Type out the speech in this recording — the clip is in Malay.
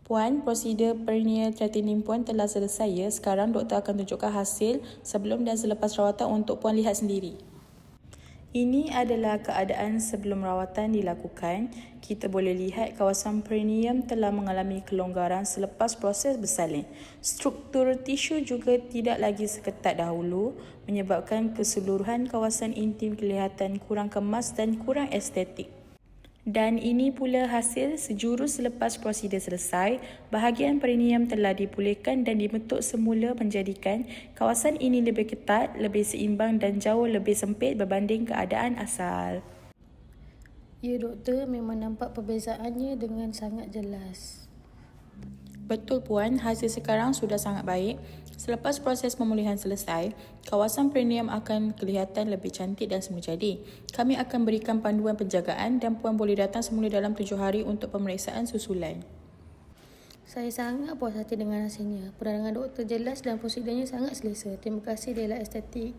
Puan, prosedur perineal tightening Puan telah selesai ya. Sekarang doktor akan tunjukkan hasil sebelum dan selepas rawatan untuk Puan lihat sendiri. Ini adalah keadaan sebelum rawatan dilakukan. Kita boleh lihat kawasan perineum telah mengalami kelonggaran selepas proses bersalin. Struktur tisu juga tidak lagi seketat dahulu, menyebabkan keseluruhan kawasan intim kelihatan kurang kemas dan kurang estetik. Dan ini pula hasil sejurus selepas prosedur selesai. Bahagian perineum telah dipulihkan dan dibentuk semula, menjadikan kawasan ini lebih ketat, lebih seimbang dan jauh lebih sempit berbanding keadaan asal. Ya doktor, memang nampak perbezaannya dengan sangat jelas. Betul Puan, hasil sekarang sudah sangat baik. Selepas proses pemulihan selesai, kawasan perineum akan kelihatan lebih cantik dan semula jadi. Kami akan berikan panduan penjagaan dan Puan boleh datang semula dalam 7 hari untuk pemeriksaan susulan. Saya sangat puas hati dengan hasilnya. Penerangan doktor jelas dan prosedurnya sangat selesa. Terima kasih Dela Estetik.